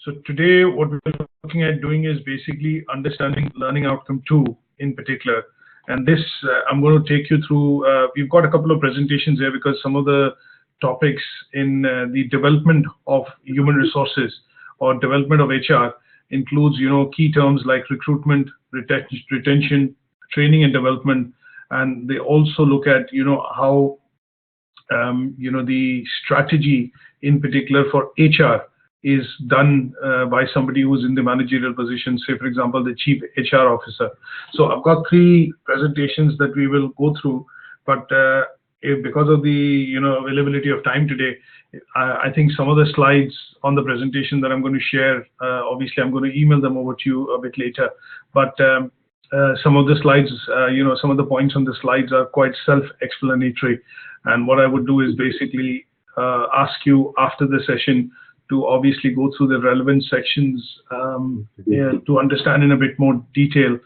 So today what we're looking at doing is basically understanding learning outcome 2 in particular. And this, I'm going to take you through, we've got a couple of presentations here because some of the topics in the development of human resources or development of HR includes, key terms like recruitment, retention, training and development. And they also look at, how, the strategy in particular for HR is done by somebody who's in the managerial position, say, for example, the chief HR officer. So I've got 3 presentations that we will go through, but because of the availability of time today, I think some of the slides on the presentation that I'm going to share, obviously I'm going to email them over to you a bit later, but some of the slides, some of the points on the slides are quite self-explanatory. And what I would do is basically ask you after the session to obviously go through the relevant sections to understand in a bit more detail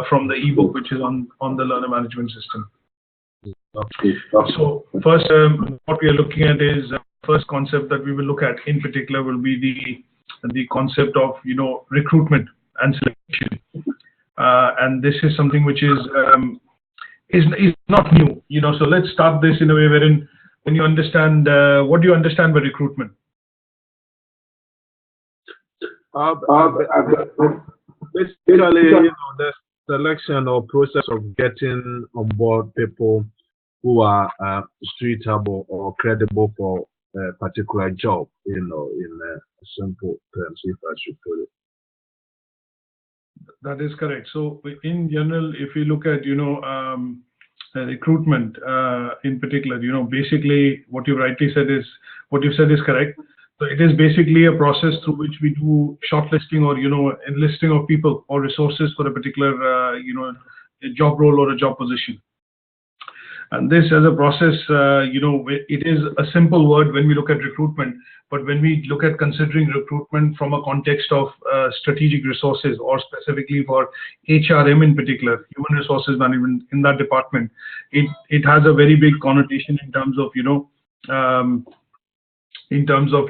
from the ebook, which is on the learner management system. So first, what we are looking at is first concept that we will look at in particular will be the concept of recruitment and selection, and this is something which is not new. So let's start this in a way wherein when you understand what do you understand by recruitment? Basically, the selection or process of getting on board people who are suitable or credible for a particular job, in simple terms, if I should put it. That is correct. So in general, if you look at recruitment in particular, basically what you rightly said is correct. So it is basically a process through which we do shortlisting or enlisting of people or resources for a particular a job role or a job position. And this as a process, it is a simple word when we look at recruitment, but when we look at considering recruitment from a context of strategic resources or specifically for HRM in particular, human resources management in that department, it has a very big connotation in terms of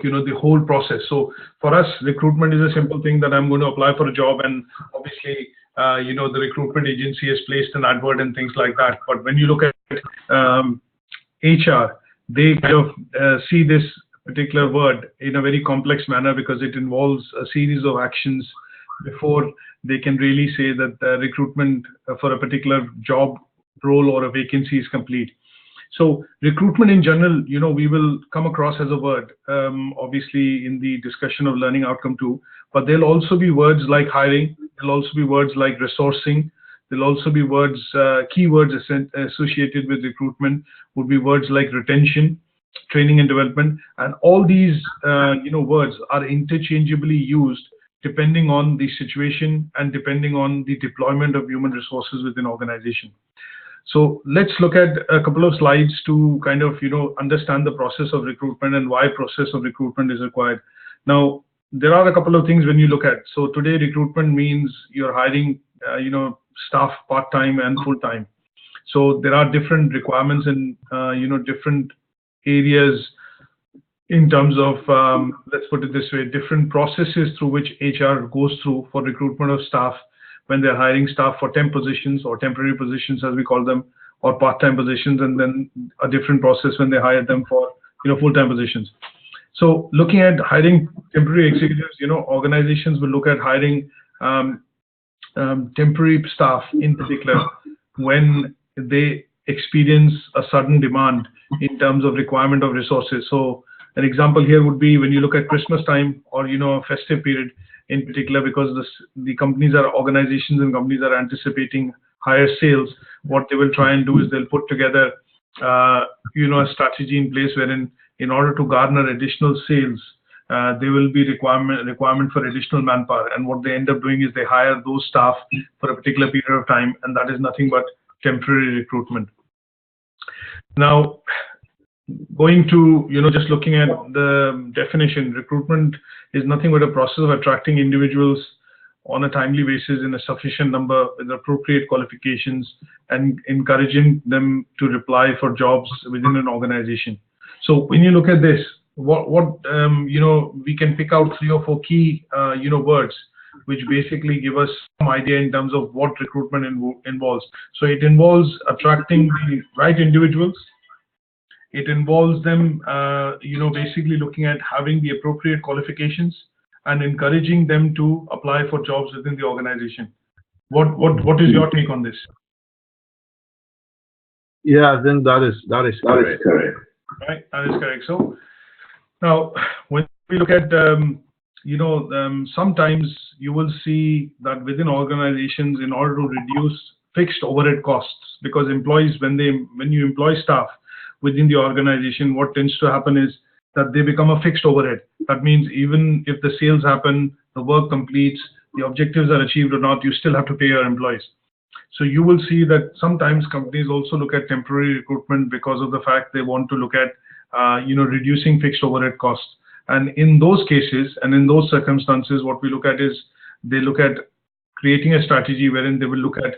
the whole process. So for us, recruitment is a simple thing that I'm going to apply for a job, and obviously the recruitment agency has placed an advert and things like that. But when you look at HR, they kind of see this particular word in a very complex manner because it involves a series of actions before they can really say that recruitment for a particular job role or a vacancy is complete. So recruitment in general, we will come across as a word, obviously in the discussion of learning outcome 2, but there'll also be words like hiring, there'll also be words like resourcing, there'll also be words, keywords associated with recruitment would be words like retention, training and development, and all these, words are interchangeably used depending on the situation and depending on the deployment of human resources within organization. So let's look at a couple of slides to kind of, understand the process of recruitment and why process of recruitment is required. Now, there are a couple of things when you look at. So today, recruitment means you're hiring, staff part-time and full-time. So there are different requirements in, different areas in terms of, let's put it this way, different processes through which HR goes through for recruitment of staff when they're hiring staff for temp positions or temporary positions, as we call them, or part-time positions, and then a different process when they hire them for, full-time positions. So looking at hiring temporary executives, organizations will look at hiring temporary staff in particular when they experience a sudden demand in terms of requirement of resources. So an example here would be when you look at Christmas time or, a festive period, in particular, because the companies are organizations and companies are anticipating higher sales, what they will try and do is they'll put together, a strategy in place wherein in order to garner additional sales, there will be requirement for additional manpower. And what they end up doing is they hire those staff for a particular period of time, and that is nothing but temporary recruitment. Now, going to, just looking at the definition, recruitment is nothing but a process of attracting individuals on a timely basis in a sufficient number with appropriate qualifications and encouraging them to apply for jobs within an organization. So when you look at this, we can pick out 3 or 4 key words which basically give us some idea in terms of what recruitment involves. So it involves attracting the right individuals. It involves them, basically looking at having the appropriate qualifications and encouraging them to apply for jobs within the organization. What is your take on this? Yeah, I think that is correct. Right, that is correct. So now, when we look at, sometimes you will see that within organizations, in order to reduce fixed overhead costs, because employees, when you employ staff within the organization, what tends to happen is that they become a fixed overhead. That means even if the sales happen, the work completes, the objectives are achieved or not, you still have to pay your employees. So you will see that sometimes companies also look at temporary recruitment because of the fact they want to look at reducing fixed overhead costs. And in those cases and in those circumstances, what we look at is they look at creating a strategy wherein they will look at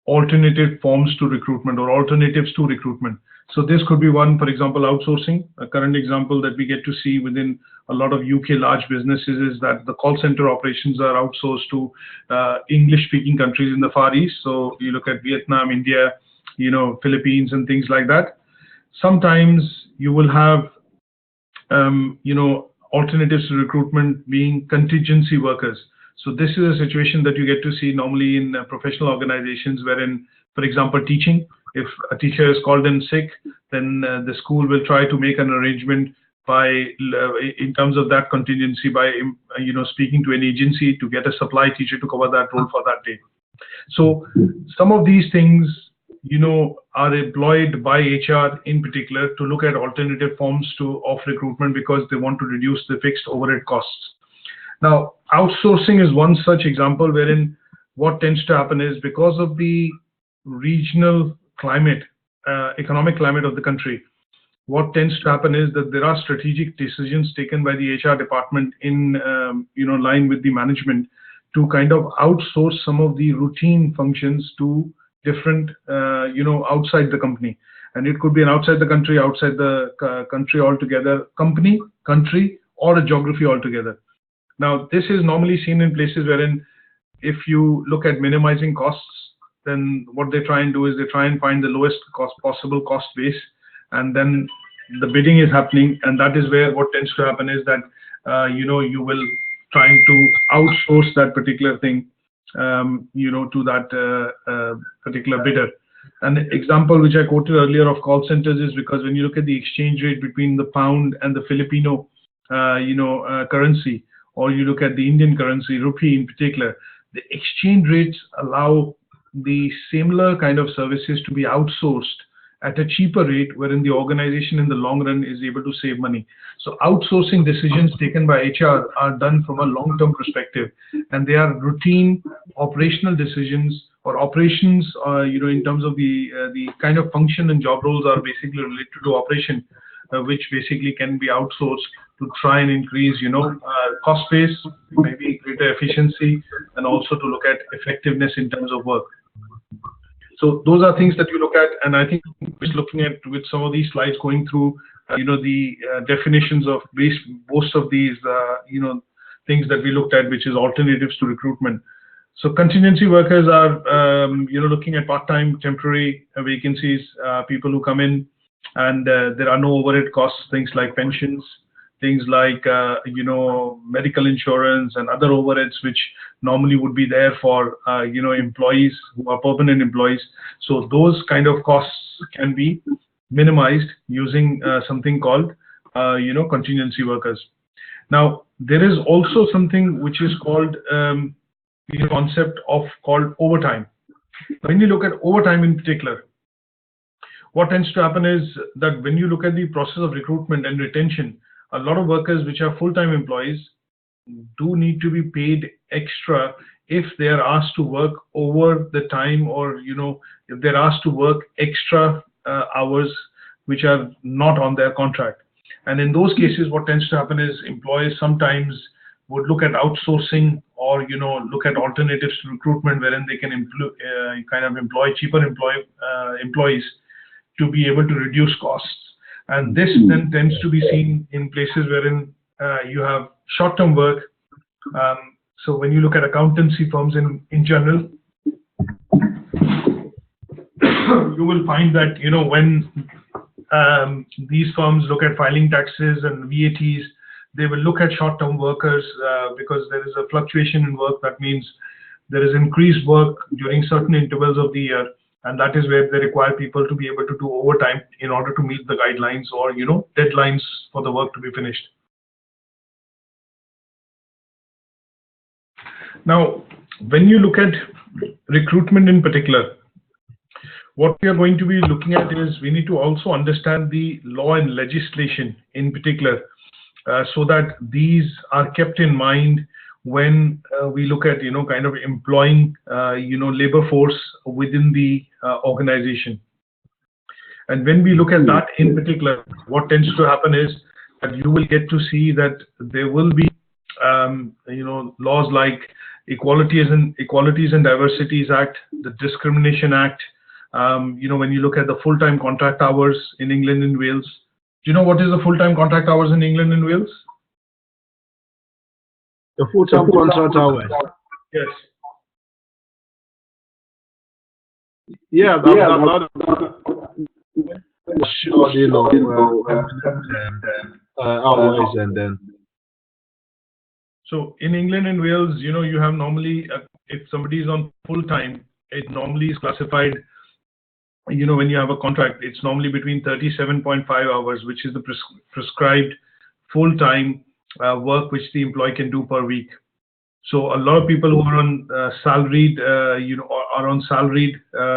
alternative forms to recruitment or alternatives to recruitment. So this could be one, for example, outsourcing. A current example that we get to see within a lot of UK large businesses is that the call center operations are outsourced to English-speaking countries in the Far East. So you look at Vietnam, India, Philippines and things like that. Sometimes you will have, alternatives to recruitment being contingency workers. So this is a situation that you get to see normally in professional organizations wherein, for example, teaching. If a teacher is called in sick, then the school will try to make an arrangement in terms of that contingency by, speaking to an agency to get a supply teacher to cover that role for that day. So some of these things, are employed by HR in particular to look at alternative forms of recruitment because they want to reduce the fixed overhead costs. Now, outsourcing is one such example wherein what tends to happen is because of the regional climate, economic climate of the country, what tends to happen is that there are strategic decisions taken by the HR department in line with the management to kind of outsource some of the routine functions to different, outside the company. And it could be an outside the country altogether, company, country, or a geography altogether. Now, this is normally seen in places wherein if you look at minimizing costs, then what they try and do is they try and find the lowest possible cost base, and then the bidding is happening, and that is where what tends to happen is that you will trying to outsource that particular thing to that particular bidder. An example which I quoted earlier of call centers is because when you look at the exchange rate between the pound and the Filipino currency, or you look at the Indian currency, rupee in particular, the exchange rates allow the similar kind of services to be outsourced at a cheaper rate, wherein the organization in the long run is able to save money. So outsourcing decisions taken by HR are done from a long-term perspective, and they are routine operational decisions or operations, in terms of the kind of function and job roles are basically related to operation, which basically can be outsourced to try and increase, cost base, maybe greater efficiency, and also to look at effectiveness in terms of work. So those are things that you look at, and I think just looking at with some of these slides going through, the definitions of most of these, things that we looked at, which is alternatives to recruitment. So contingency workers are, looking at part-time, temporary vacancies, people who come in, and there are no overhead costs, things like pensions, things like, medical insurance and other overheads, which normally would be there for, employees who are permanent employees. So those kind of costs can be minimized using something called, contingency workers. Now, there is also something which is called the concept of called overtime. When you look at overtime in particular, what tends to happen is that when you look at the process of recruitment and retention, a lot of workers which are full-time employees do need to be paid extra if they are asked to work over the time, or if they're asked to work extra hours which are not on their contract. And in those cases, what tends to happen is employers sometimes would look at outsourcing or look at alternatives to recruitment, wherein they can employ cheaper employees to be able to reduce costs. And this then tends to be seen in places wherein you have short-term work. So when you look at accountancy firms in general, you will find that, you know, when these firms look at filing taxes and VATs, they will look at short-term workers because there is a fluctuation in work. That means there is increased work during certain intervals of the year, and that is where they require people to be able to do overtime in order to meet the guidelines or, you know, deadlines for the work to be finished. Now, when you look at recruitment in particular, what we are going to be looking at is we need to also understand the law and legislation in particular, so that these are kept in mind when we look at, you know, kind of employing, you know, labor force within the organization. And when we look at that in particular, what tends to happen is that you will get to see that there will be, you know, laws like Equalities and Diversities Act, the Discrimination Act. You know, when you look at the full-time contract hours in England and Wales, do you know what is the full-time contract hours in England and Wales? The full-time contract hours. Yes. Yeah, sure, you know, hours and then. So in England and Wales, you know, you have normally, if somebody is on full-time, it normally is classified, you know, when you have a contract, it's normally between 37.5 hours, which is the prescribed full-time work which the employee can do per week. So a lot of people who are on salaried, you know, are on salaried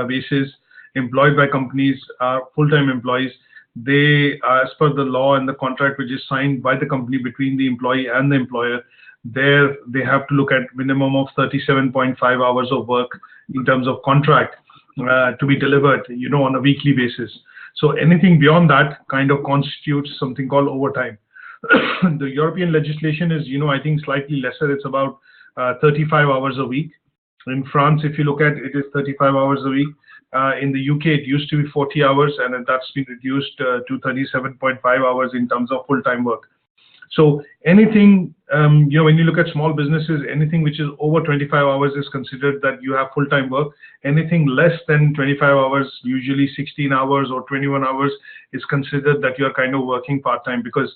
basis, employed by companies, are full-time employees. They, as per the law and the contract which is signed by the company between the employee and the employer, there they have to look at minimum of 37.5 hours of work in terms of contract to be delivered, you know, on a weekly basis. So anything beyond that kind of constitutes something called overtime. The European legislation is, you know, I think slightly lesser. It's about 35 hours a week. In France, if you look at it, is 35 hours a week. In the UK, it used to be 40 hours, and that's been reduced to 37.5 hours in terms of full-time work. So anything, you know, when you look at small businesses, anything which is over 25 hours is considered that you have full-time work. Anything less than 25 hours, usually 16 hours or 21 hours, is considered that you are kind of working part-time, because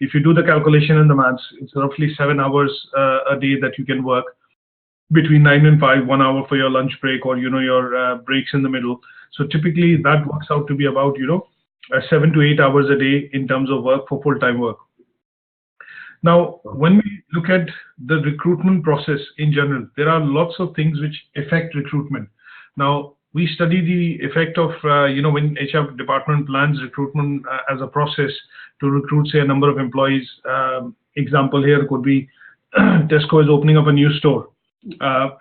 if you do the calculation and the maths, it's roughly 7 hours a day that you can work between 9 and 5, 1 hour for your lunch break or, you know, your breaks in the middle. So typically that works out to be about, you know, 7 to 8 hours a day in terms of work for full-time work. Now, when we look at the recruitment process in general, there are lots of things which affect recruitment. Now, we study the effect of, you know, when HR department plans recruitment as a process to recruit, say, a number of employees. Example here could be Tesco is opening up a new store.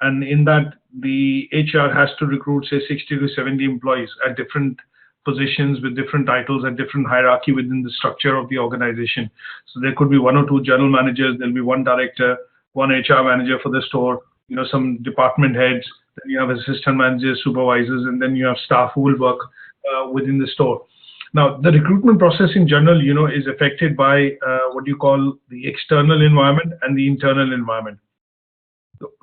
And in that, the HR has to recruit, say, 60 to 70 employees at different positions with different titles and different hierarchy within the structure of the organization. So there could be 1 or 2 general managers, there'll be 1 director, 1 HR manager for the store, you know, some department heads, then you have assistant managers, supervisors, and then you have staff who will work within the store. Now, the recruitment process in general, you know, is affected by what you call the external environment and the internal environment.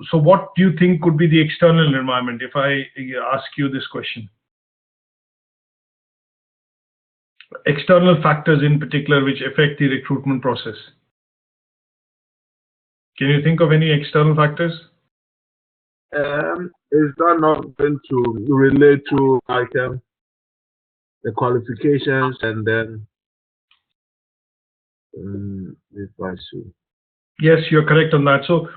So what do you think could be the external environment, if I ask you this question? External factors in particular which affect the recruitment process. Can you think of any external factors? Is that not going to relate to like the qualifications and then if I see? Yes, you're correct on that. So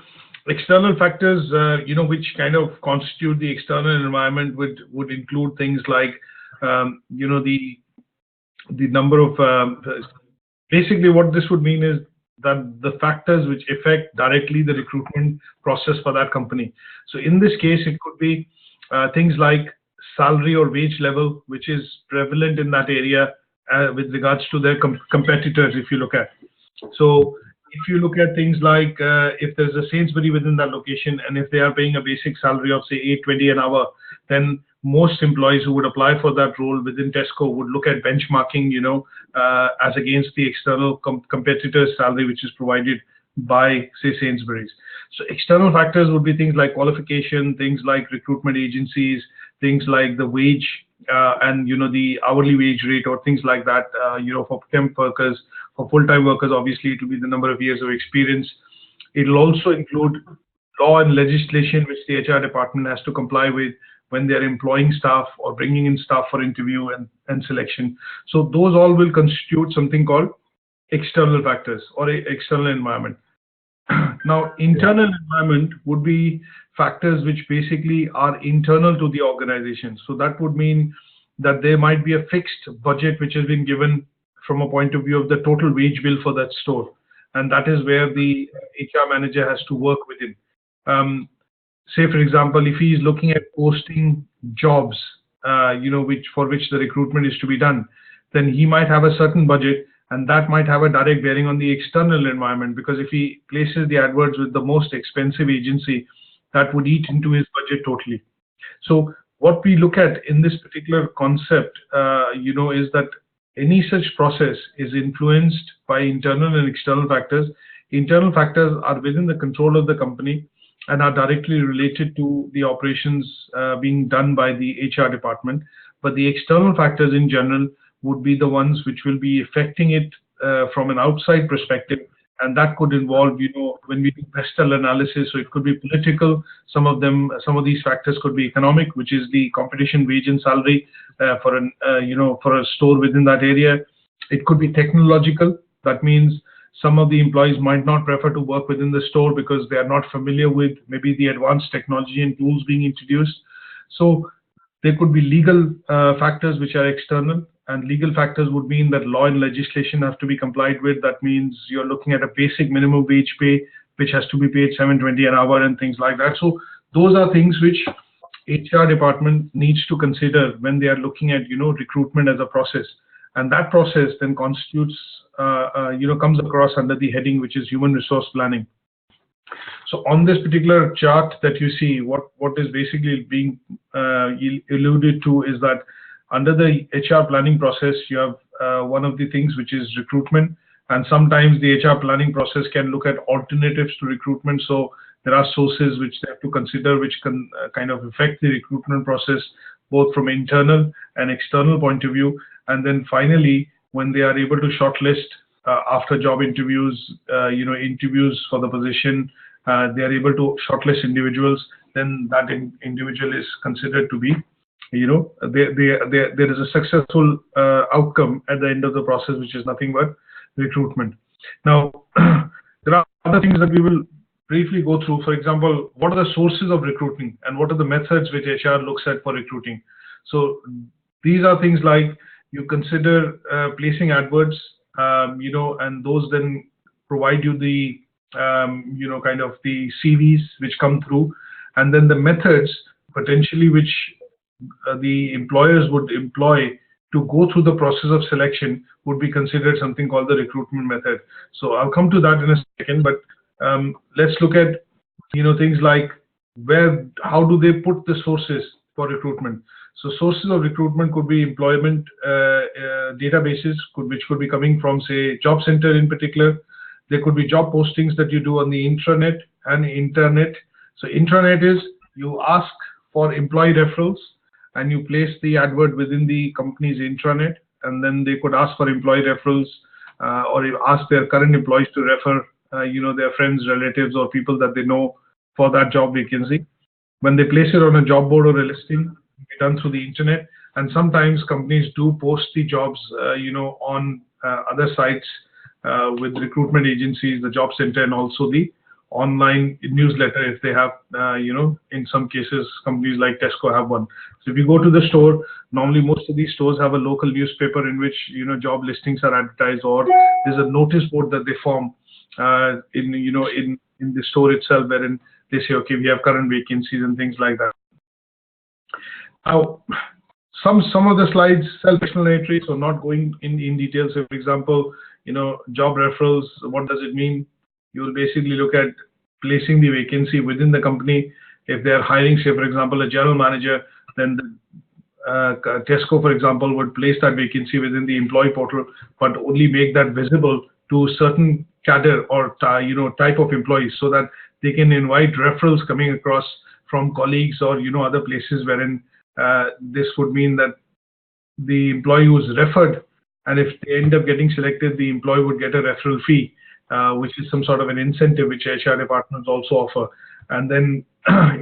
external factors, you know, which kind of constitute the external environment would include things like, you know, the number of, basically what this would mean is that the factors which affect directly the recruitment process for that company. So in this case, it could be things like salary or wage level, which is prevalent in that area with regards to their competitors, if you look at. So if you look at things like if there's a Sainsbury within that location, and if they are paying a basic salary of, say, $8.20 an hour, then most employees who would apply for that role within Tesco would look at benchmarking, as against the external competitor's salary, which is provided by, say, Sainsbury's. So external factors would be things like qualification, things like recruitment agencies, things like the wage, and the hourly wage rate, or things like that. For temp workers, for full-time workers, obviously it will be the number of years of experience. It will also include law and legislation which the HR department has to comply with when they're employing staff or bringing in staff for interview and selection. So those all will constitute something called external factors or external environment. Now, internal environment would be factors which basically are internal to the organization. So that would mean that there might be a fixed budget which has been given from a point of view of the total wage bill for that store. And that is where the HR manager has to work within. Say, for example, if he is looking at posting jobs, for which the recruitment is to be done, then he might have a certain budget, and that might have a direct bearing on the external environment, because if he places the adverts with the most expensive agency, that would eat into his budget totally. So what we look at in this particular concept, is that any such process is influenced by internal and external factors. Internal factors are within the control of the company and are directly related to the operations being done by the HR department. But the external factors in general would be the ones which will be affecting it from an outside perspective. And that could involve, when we do pestle analysis, so it could be political. Some of these factors could be economic, which is the competition, wage and salary for a store within that area. It could be technological. That means some of the employees might not prefer to work within the store because they are not familiar with maybe the advanced technology and tools being introduced. So there could be legal factors which are external, and legal factors would mean that law and legislation have to be complied with. That means you're looking at a basic minimum wage pay, which has to be paid $7.20 an hour and things like that. So those are things which HR department needs to consider when they are looking at, recruitment as a process. And that process then constitutes, comes across under the heading, which is human resource planning. So on this particular chart that you see, what is basically being alluded to is that under the HR planning process, you have one of the things which is recruitment. And sometimes the HR planning process can look at alternatives to recruitment. So there are sources which they have to consider, which can kind of affect the recruitment process, both from internal and external point of view. And then finally, when they are able to shortlist after job interviews, interviews for the position, they are able to shortlist individuals, then that individual is considered to be, there is a successful outcome at the end of the process, which is nothing but recruitment. Now, there are other things that we will briefly go through. For example, what are the sources of recruiting and what are the methods which HR looks at for recruiting? So these are things like you consider placing adverts, and those then provide you the, kind of the CVs which come through, and then the methods potentially which the employers would employ to go through the process of selection would be considered something called the recruitment method. So I'll come to that in a second, but let's look at, things like how do they put the sources for recruitment. So sources of recruitment could be employment databases, which could be coming from, say, Job Center in particular. There could be job postings that you do on the intranet and internet. So intranet is you ask for employee referrals and you place the advert within the company's intranet, and then they could ask for employee referrals or ask their current employees to refer, their friends, relatives, or people that they know for that job vacancy. When they place it on a job board or a listing, it be done through the internet. And sometimes companies do post the jobs, on other sites with recruitment agencies, the Job Center, and also the online newsletter if they have, in some cases, companies like Tesco have one. So if you go to the store, normally most of these stores have a local newspaper in which, job listings are advertised, or there's a notice board that they form in the store itself, wherein they say, okay, we have current vacancies and things like that. Now, some of the slides self-explanatory, so not going in detail. So, for example, job referrals, what does it mean? You will basically look at placing the vacancy within the company. If they are hiring, say, for example, a general manager, then Tesco, for example, would place that vacancy within the employee portal, but only make that visible to certain cadre or type of employees, so that they can invite referrals coming across from colleagues or other places, wherein this would mean that the employee was referred, and if they end up getting selected, the employee would get a referral fee, which is some sort of an incentive which HR departments also offer. And then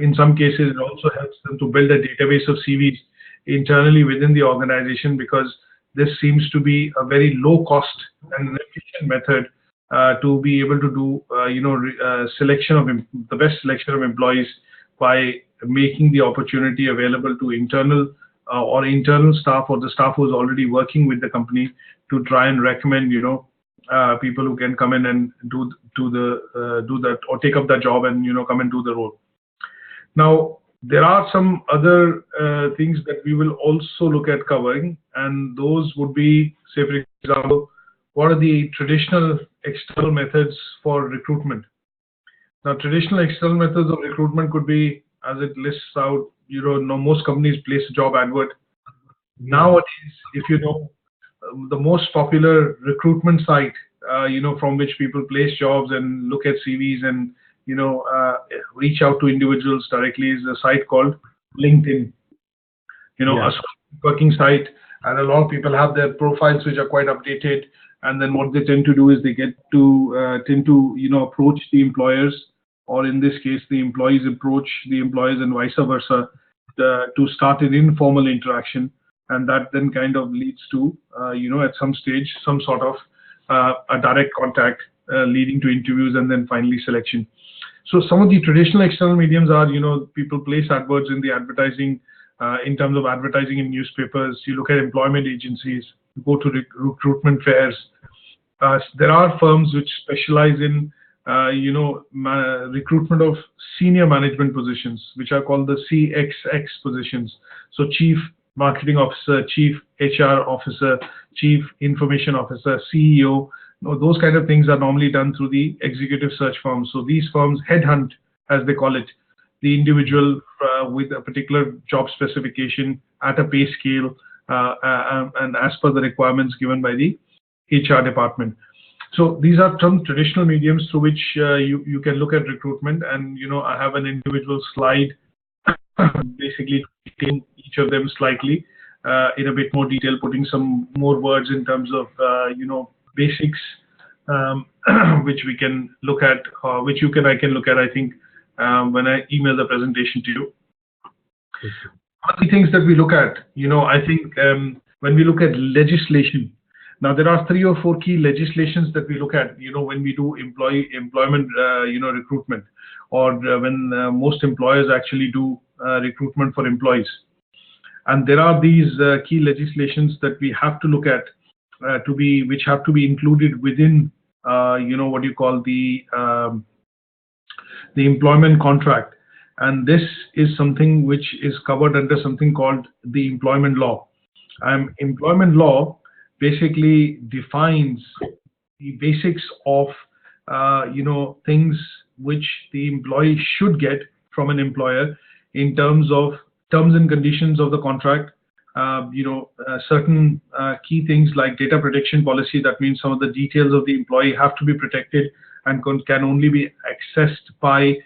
in some cases, it also helps them to build a database of CVs internally within the organization, because this seems to be a very low cost and efficient method to be able to do selection of the best selection of employees, by making the opportunity available to internal staff, or the staff who's already working with the company, to try and recommend people who can come in and do that, or take up that job and come and do the role. Now, there are some other things that we will also look at covering, and those would be, say for example, what are the traditional external methods for recruitment. Now, traditional external methods of recruitment could be, as it lists out, most companies place a job advert. Nowadays, if the most popular recruitment site, from which people place jobs and look at CVs and reach out to individuals directly, is a site called LinkedIn. A working site, and a lot of people have their profiles which are quite updated. And then what they tend to do is they tend to approach the employers, or in this case, the employees approach the employers, and vice versa, to start an informal interaction, and that then kind of leads to at some stage some sort of a direct contact, leading to interviews and then finally selection. So some of the traditional external mediums are, people place adverts in the advertising, in terms of advertising in newspapers. You look at employment agencies, you go to recruitment fairs. There are firms which specialize in recruitment of senior management positions, which are called the CXX positions. So Chief Marketing Officer, Chief HR Officer, Chief Information Officer, CEO. Those kind of things are normally done through the executive search firms. So these firms headhunt, as they call it, the individual with a particular job specification at a pay scale, and as per the requirements given by the HR department. So these are some traditional mediums through which you can look at recruitment, and I have an individual slide basically taking each of them slightly in a bit more detail, putting some more words in terms of basics, which we can look at, which I can look at, I think, when I email the presentation to you. One of the things that we look at, I think when we look at legislation. Now, there are 3 or 4 key legislations that we look at, when we do employment, recruitment, or when most employers actually do recruitment for employees. And there are these key legislations that we have to look at, which have to be included within, what you call the employment contract. And this is something which is covered under something called the employment law. Employment law basically defines the basics of things which the employee should get from an employer in terms of terms and conditions of the contract. Certain key things like data protection policy. That means some of the details of the employee have to be protected and can only be accessed by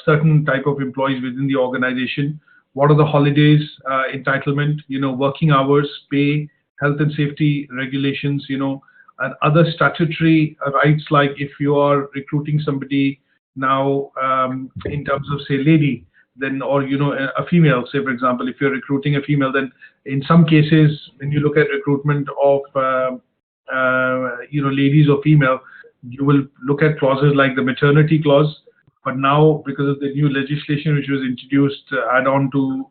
certain type of employees within the organization. What are the holidays, entitlement, working hours, pay, health and safety regulations, and other statutory rights, like if you are recruiting somebody now in terms of, say, lady, then, or a female, say for example, if you're recruiting a female, then in some cases when you look at recruitment of ladies or female, you will look at clauses like the maternity clause. But now, because of the new legislation which was introduced, add on to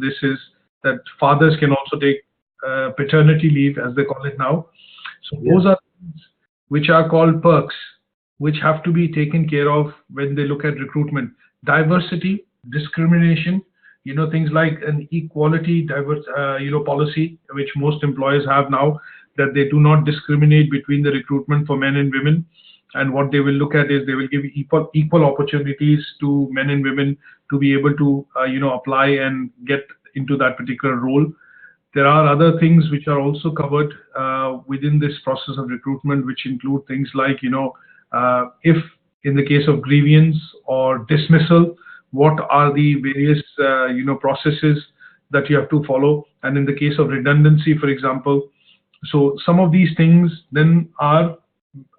this is that fathers can also take paternity leave, as they call it now. So those are things which are called perks, which have to be taken care of when they look at recruitment. Diversity, discrimination, things like an equality policy, which most employers have now, that they do not discriminate between the recruitment for men and women. And what they will look at is they will give equal opportunities to men and women to be able to apply and get into that particular role. There are other things which are also covered within this process of recruitment, which include things like, if in the case of grievance or dismissal, what are the various, processes that you have to follow. And in the case of redundancy, for example, so some of these things then are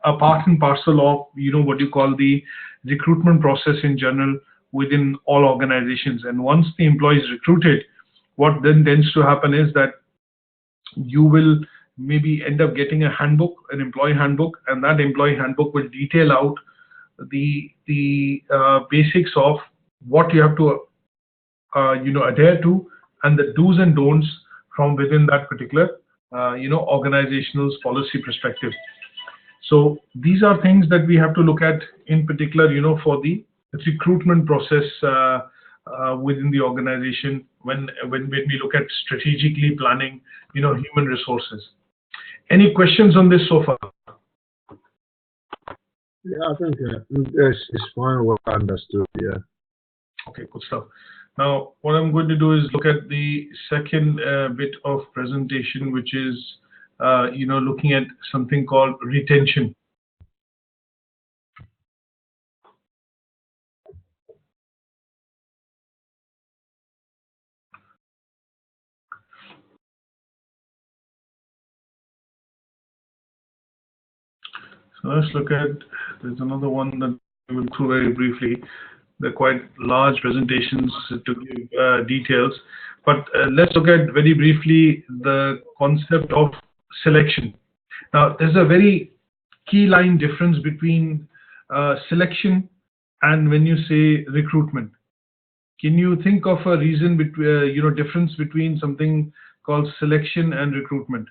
a part and parcel of, what you call the recruitment process in general within all organizations. And once the employee is recruited, what then tends to happen is that you will maybe end up getting a handbook, an employee handbook, and that employee handbook will detail out the basics of what you have to adhere to, and the do's and don'ts from within that particular organizational's policy perspective. So these are things that we have to look at in particular, for the recruitment process within the organization when we look at strategically planning, human resources. Any questions on this so far? Yeah, I think it's fine. Well understood. Yeah. Okay, good stuff. Now, what I'm going to do is look at the second bit of presentation, which is, looking at something called retention. So let's look at, there's another one that we will go through very briefly. They're quite large presentations to give details, but let's look at very briefly the concept of selection. Now, there's a very key line difference between selection and when you say recruitment. Can you think of a reason between, difference between something called selection and recruitment?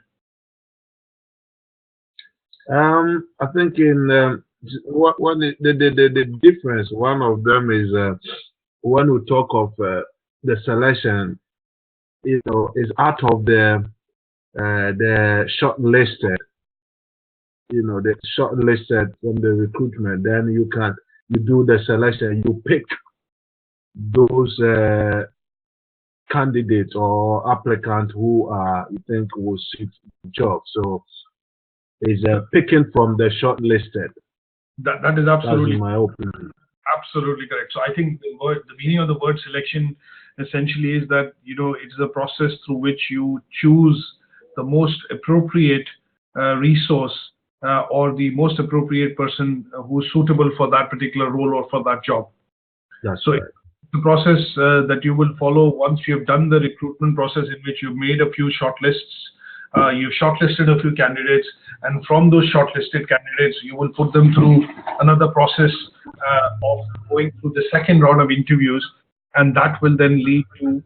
I think in the difference, one of them is when we talk of the selection, is out of the shortlisted, the shortlisted from the recruitment. Then you do the selection, you pick those candidates or applicants who you think will suit the job. So is picking from the shortlisted. That is absolutely, in my opinion, absolutely correct. So I think the meaning of the word selection essentially is that it's the process through which you choose the most appropriate resource or the most appropriate person who's suitable for that particular role or for that job. That's so right. The process that you will follow once you have done the recruitment process, in which you've made a few shortlists, you've shortlisted a few candidates, and from those shortlisted candidates, you will put them through another process of going through the second round of interviews, and that will then lead to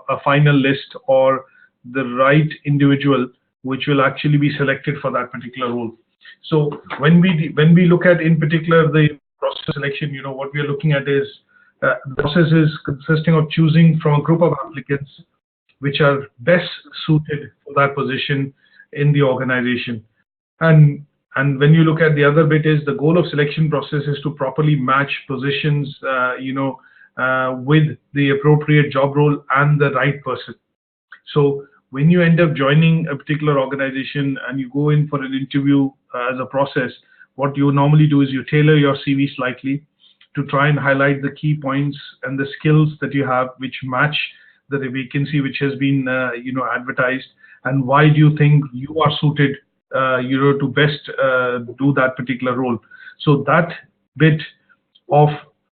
a final list or the right individual which will actually be selected for that particular role. So when we look at in particular the process selection, what we are looking at is the process is consisting of choosing from a group of applicants which are best suited for that position in the organization. And when you look at the other bit, is the goal of selection process is to properly match positions, with the appropriate job role and the right person. So when you end up joining a particular organization and you go in for an interview as a process, what you normally do is you tailor your CV slightly to try and highlight the key points and the skills that you have which match the vacancy which has been advertised, and why do you think you are suited to best do that particular role. So that bit of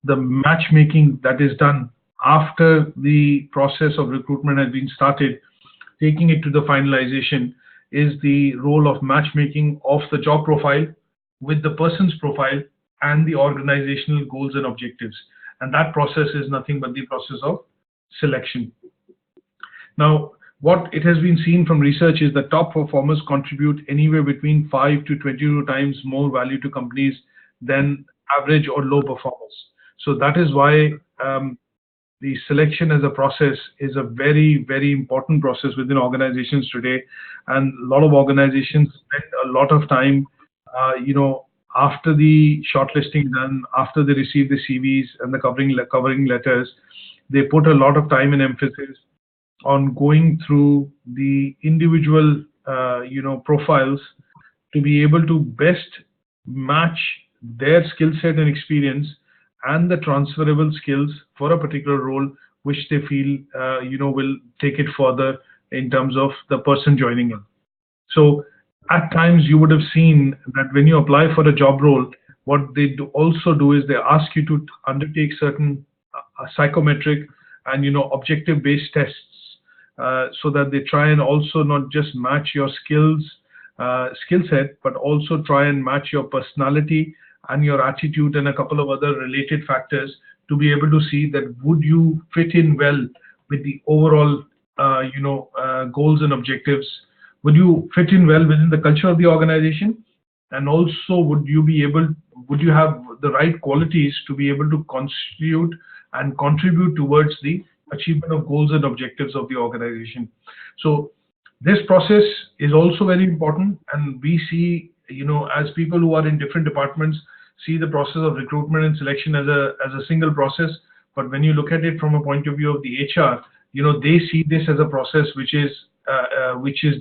the matchmaking that is done after the process of recruitment has been started, taking it to the finalization, is the role of matchmaking of the job profile with the person's profile and the organizational goals and objectives. And that process is nothing but the process of selection. Now, what it has been seen from research is that top performers contribute anywhere between 5 to 22 times more value to companies than average or low performers. So that is why the selection as a process is a very, very important process within organizations today. And a lot of organizations spend a lot of time, after the shortlisting done, after they receive the CVs and the covering letters, they put a lot of time and emphasis on going through the individual, profiles to be able to best match their skill set and experience and the transferable skills for a particular role, which they feel, will take it further in terms of the person joining in. So at times you would have seen that when you apply for a job role, what they also do is they ask you to undertake certain psychometric and objective based tests, so that they try and also not just match your skill set, but also try and match your personality and your attitude and a couple of other related factors to be able to see that would you fit in well with the overall goals and objectives. Would you fit in well within the culture of the organization, and also would you have the right qualities to be able to constitute and contribute towards the achievement of goals and objectives of the organization. So this process is also very important, and we see, as people who are in different departments see the process of recruitment and selection as a single process. But when you look at it from a point of view of the HR, they see this as a process which is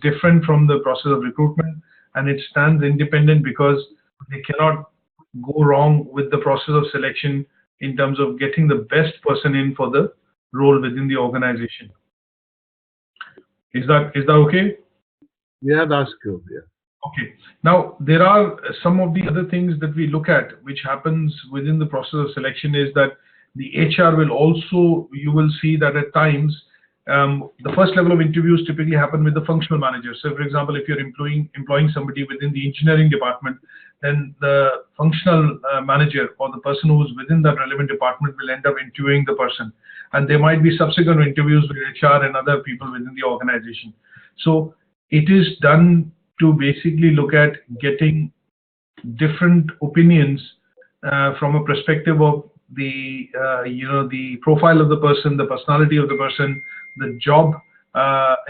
different from the process of recruitment, and it stands independent because they cannot go wrong with the process of selection in terms of getting the best person in for the role within the organization. Is that okay? Yeah, that's good. Yeah. Okay. Now, there are some of the other things that we look at which happens within the process of selection is that the HR will also, you will see that at times, the first level of interviews typically happen with the functional manager. So, for example, if you're employing somebody within the engineering department, then the functional manager or the person who's within that relevant department will end up interviewing the person. And there might be subsequent interviews with HR and other people within the organization. So it is done to basically look at getting different opinions from a perspective of the the profile of the person, the personality of the person, the job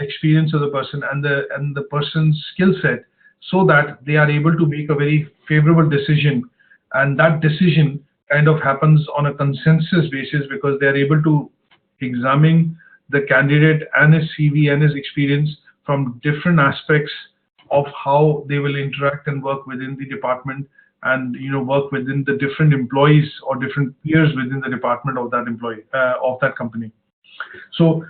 experience of the person, and the person's skill set, so that they are able to make a very favorable decision. And that decision kind of happens on a consensus basis because they are able to examine the candidate and his CV and his experience from different aspects of how they will interact and work within the department, and work within the different employees or different peers within the department of that employee of that company. So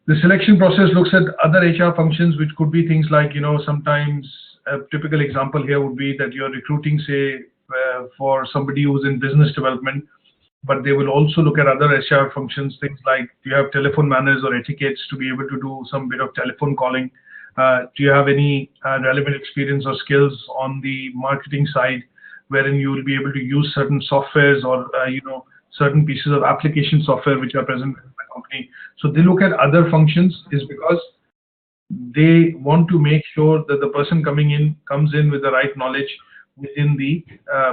the selection process looks at other HR functions, which could be things like, sometimes a typical example here would be that you're recruiting, say, for somebody who's in business development, but they will also look at other HR functions, things like, do you have telephone manners or etiquettes to be able to do some bit of telephone calling? Do you have any relevant experience or skills on the marketing side, wherein you will be able to use certain softwares or certain pieces of application software which are present in the company? So they look at other functions is because they want to make sure that the person comes in with the right knowledge within the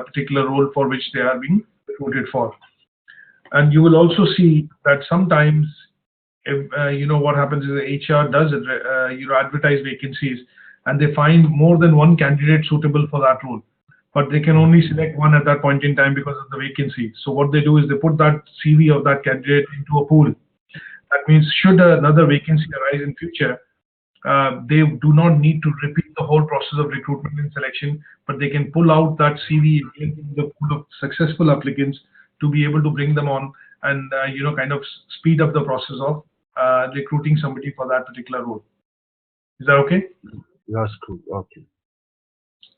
particular role for which they are being recruited for. And you will also see that sometimes, what happens is the HR does advertise vacancies, and they find more than one candidate suitable for that role, but they can only select one at that point in time because of the vacancy. So what they do is they put that CV of that candidate into a pool. That means should another vacancy arise in future, they do not need to repeat the whole process of recruitment and selection, but they can pull out that CV in the pool of successful applicants to be able to bring them on and kind of speed up the process of recruiting somebody for that particular role. Is that okay? That's cool. Okay.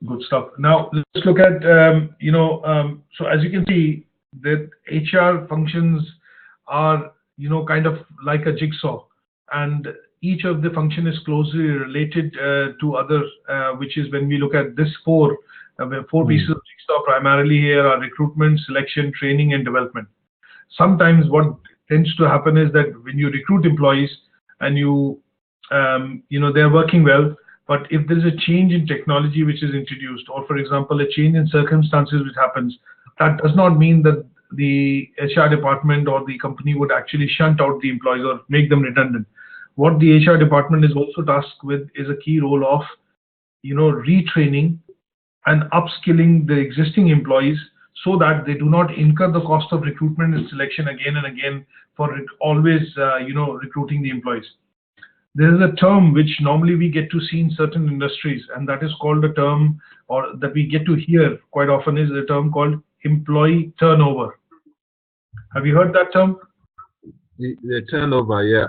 Good stuff. Now let's look at so as you can see, that HR functions are kind of like a jigsaw, and each of the function is closely related to others, which is when we look at this four pieces of jigsaw primarily here are recruitment, selection, training, and development. Sometimes what tends to happen is that when you recruit employees and they're working well, but if there is a change in technology which is introduced, or for example a change in circumstances which happens, that does not mean that the HR department or the company would actually shunt out the employees or make them redundant. What the HR department is also tasked with is a key role of retraining and upskilling the existing employees so that they do not incur the cost of recruitment and selection again and again for always recruiting the employees. there is a term which normally we get to see in certain industries, and that is called a term, or that we get to hear quite often, is a term called employee turnover. Have you heard that term? The turnover, yeah.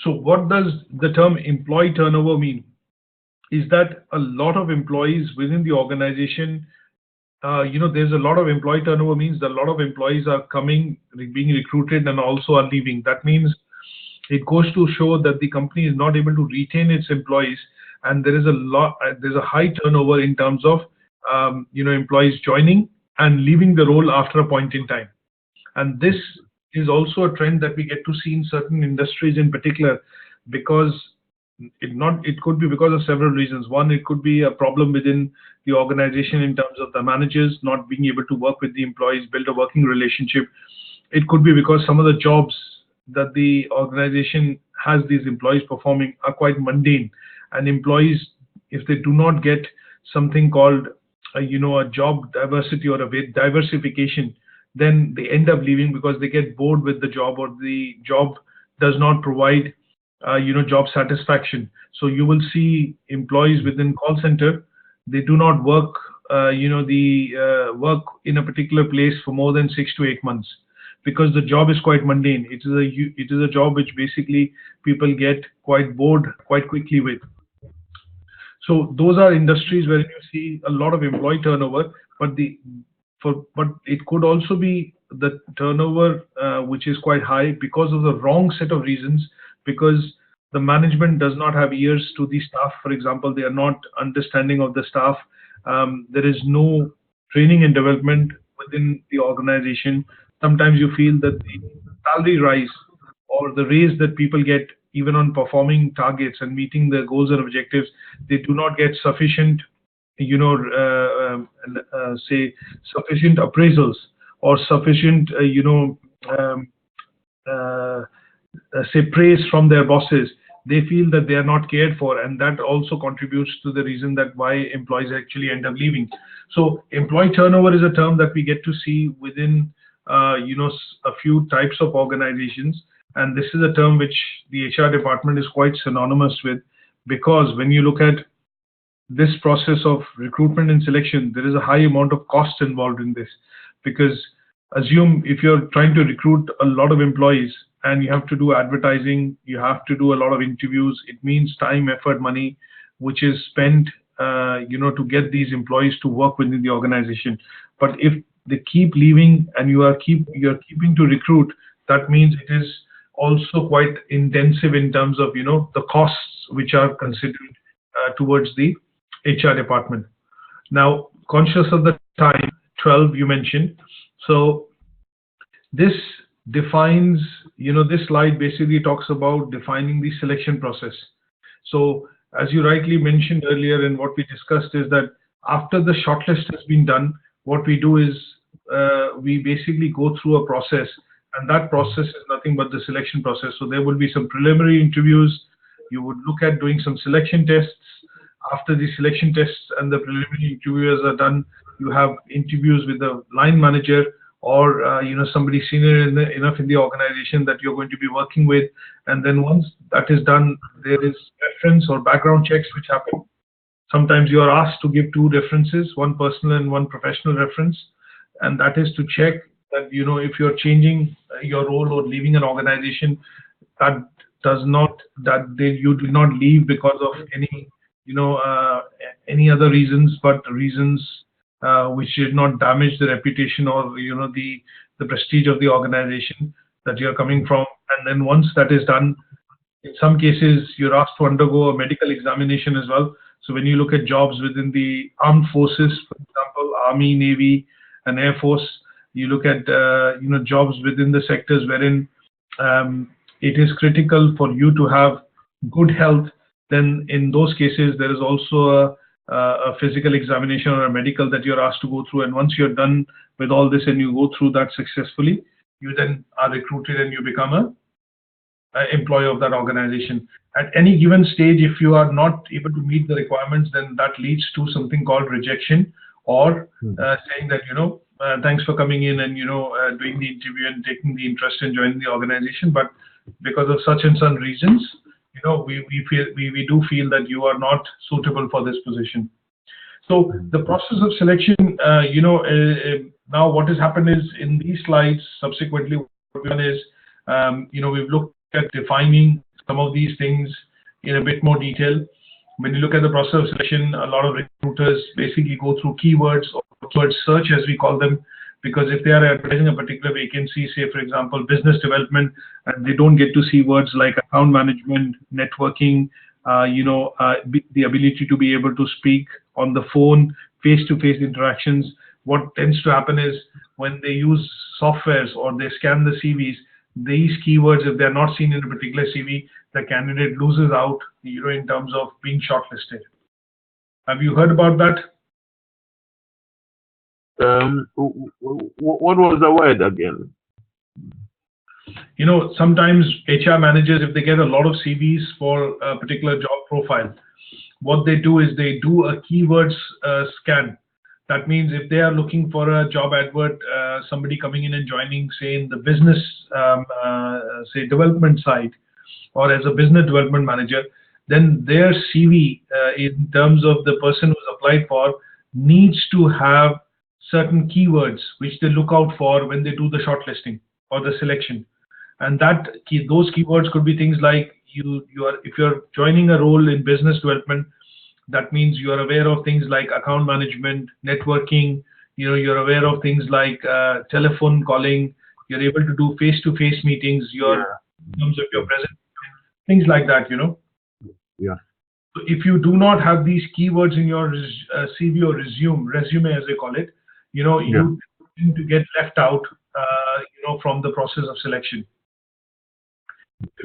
So what does the term employee turnover mean? Is that a lot of employees within the organization, there's a lot of employee turnover means that a lot of employees are coming, being recruited, and also are leaving. That means it goes to show that the company is not able to retain its employees, and there's a high turnover in terms of employees joining and leaving the role after a point in time. And this is also a trend that we get to see in certain industries in particular, because it could be because of several reasons. One, it could be a problem within the organization in terms of the managers not being able to work with the employees, build a working relationship. It could be because some of the jobs that the organization has these employees performing are quite mundane, and employees, if they do not get something called a job diversity or a diversification, then they end up leaving because they get bored with the job, or the job does not provide job satisfaction. So you will see employees within call center, they do not work work in a particular place for more than 6 to 8 months, because the job is quite mundane. It is a job which basically people get quite bored quite quickly with. So those are industries where you see a lot of employee turnover, but it could also be the turnover which is quite high because of the wrong set of reasons, because the management does not have ears to the staff. For example, they are not understanding of the staff. There is no training and development within the organization. Sometimes you feel that the salary rise or the raise that people get, even on performing targets and meeting their goals and objectives, they do not get sufficient sufficient appraisals or sufficient praise from their bosses. They feel that they are not cared for, and that also contributes to the reason that why employees actually end up leaving. So employee turnover is a term that we get to see within a few types of organizations, and this is a term which the HR department is quite synonymous with, because when you look at this process of recruitment and selection, there is a high amount of cost involved in this. Because assume if you're trying to recruit a lot of employees and you have to do advertising, you have to do a lot of interviews, it means time, effort, money, which is spent to get these employees to work within the organization. But if they keep leaving and you're keeping to recruit, that means it is also quite intensive in terms of the costs which are considered towards the HR department. Now, conscious of the time, 12 you mentioned. So this defines, this slide basically talks about defining the selection process. So as you rightly mentioned earlier, and what we discussed is that after the shortlist has been done, what we do is we basically go through a process, and that process is nothing but the selection process. So there will be some preliminary interviews. You would look at doing some selection tests. After the selection tests and the preliminary interviews are done, you have interviews with the line manager or somebody senior enough in the organization that you're going to be working with. And then once that is done, there is reference or background checks which happen. Sometimes you are asked to give 2 references, one personal and one professional reference, and that is to check that if you're changing your role or leaving an organization, you do not leave because of any other reasons, but reasons which did not damage the reputation or the prestige of the organization that you're coming from. And then once that is done, in some cases you're asked to undergo a medical examination as well. So when you look at jobs within the armed forces, for example, Army, Navy, and Air Force, you look at jobs within the sectors wherein it is critical for you to have good health. Then in those cases, there is also a physical examination or a medical that you're asked to go through. And once you're done with all this and you go through that successfully, you then are recruited and you become an employee of that organization. At any given stage, if you are not able to meet the requirements, then that leads to something called rejection, or saying that, thanks for coming in and, doing the interview and taking the interest in joining the organization, but because of such and such reasons, we do feel that you are not suitable for this position. So the process of selection, now what has happened is in these slides, subsequently what we've done is, we've looked at defining some of these things in a bit more detail. When you look at the process of selection, a lot of recruiters basically go through keywords or keyword search, as we call them, because if they are advertising a particular vacancy, say for example business development, and they don't get to see words like account management, networking, the ability to be able to speak on the phone, face-to-face interactions. What tends to happen is when they use softwares or they scan the CVs, these keywords, if they're not seen in a particular CV, the candidate loses out, in terms of being shortlisted. Have you heard about that? What was the word again? Sometimes HR managers, if they get a lot of CVs for a particular job profile, what they do is they do a keywords scan. That means if they are looking for a job advert, somebody coming in and joining, say in the business, say development side, or as a business development manager, then their CV, in terms of the person who's applied for, needs to have certain keywords which they look out for when they do the shortlisting or the selection. And those keywords could be things like if you're joining a role in business development, that means you are aware of things like account management, networking, you're aware of things like telephone calling, you're able to do face-to-face meetings, in terms of your present, things like that, Yeah. So if you do not have these keywords in your CV or resume as they call it, you tend to get left out, from the process of selection.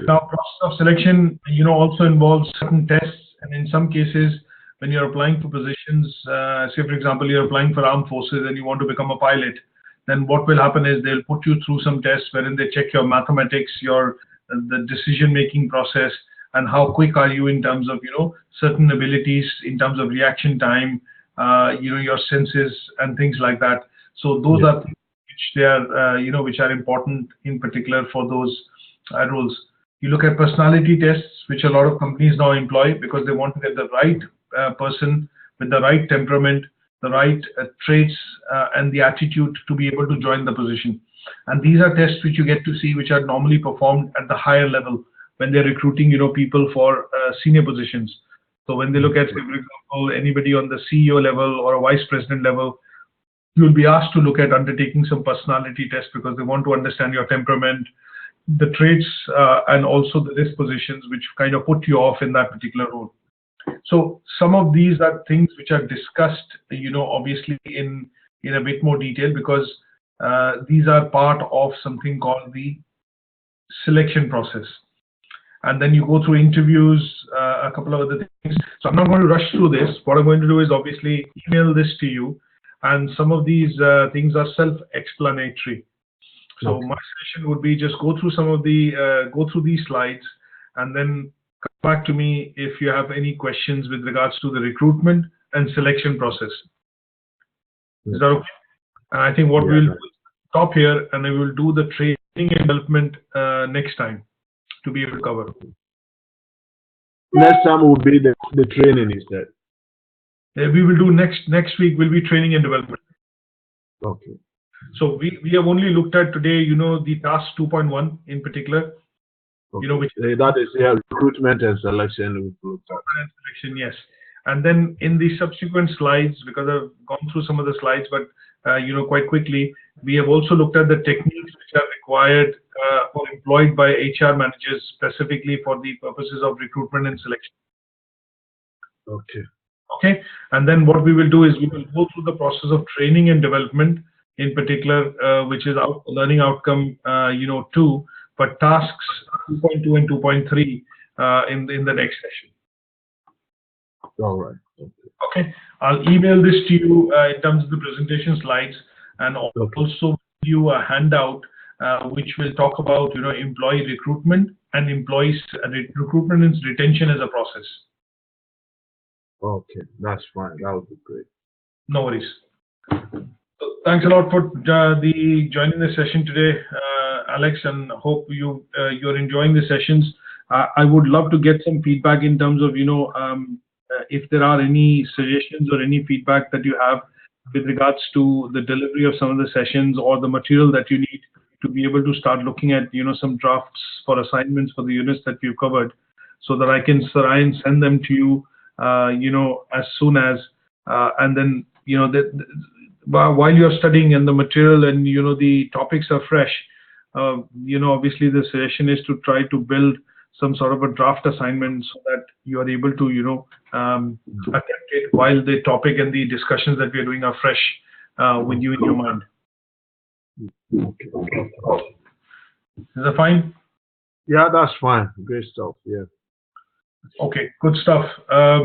Now, process of selection, also involves certain tests, and in some cases, when you're applying for positions, say for example, you're applying for armed forces and you want to become a pilot, then what will happen is they'll put you through some tests wherein they check your mathematics, the decision-making process, and how quick are you in terms of, certain abilities, in terms of reaction time, your senses and things like that. So those are things which they are, which are important in particular for those roles. You look at personality tests, which a lot of companies now employ because they want to get the right person with the right temperament, the right traits, and the attitude to be able to join the position. And these are tests which you get to see, which are normally performed at the higher level when they're recruiting, people for senior positions. So when they look at, say, for example, anybody on the CEO level or a vice president level, you'll be asked to look at undertaking some personality tests because they want to understand your temperament, the traits, and also the dispositions which kind of put you off in that particular role. So some of these are things which are discussed, obviously in a bit more detail, because these are part of something called the selection process. And then you go through interviews, a couple of other things. So I'm not going to rush through this. What I'm going to do is obviously email this to you, and some of these things are self-explanatory. So my suggestion would be just go through go through these slides, and then come back to me if you have any questions with regards to the recruitment and selection process. Is that okay? And I think what we'll do is stop here, and then we'll do the training and development next time to be able to cover. Next time will be the training instead. We will do next week will be training and development. Okay. So we have only looked at today, the task 2.1 in particular. Okay. Which that is recruitment and selection. Yes. And then in the subsequent slides, because I've gone through some of the slides, but quite quickly, we have also looked at the techniques which are required or employed by HR managers specifically for the purposes of recruitment and selection. Okay. And then what we will do is we will go through the process of training and development in particular, which is learning outcome 2, but tasks 2.2 and 2.3 in the next session. All right. Okay. I'll email this to you in terms of the presentation slides, and also give you a handout which will talk about employee recruitment and recruitment and retention as a process. Okay, that's fine. That would be great. No worries. So thanks a lot for joining the session today, Alex, and hope you're enjoying the sessions. I would love to get some feedback in terms of, if there are any suggestions or any feedback that you have with regards to the delivery of some of the sessions or the material that you need to be able to start looking at, some drafts for assignments for the units that we've covered, so that I can try and send them to you, as soon as, and then, while you're studying and the material and, the topics are fresh, obviously the suggestion is to try to build some sort of a draft assignment so that you are able to, attempt it while the topic and the discussions that we are doing are fresh with you in your mind. Okay. Is that fine? Yeah, that's fine. Great stuff. Yeah. Okay, good stuff.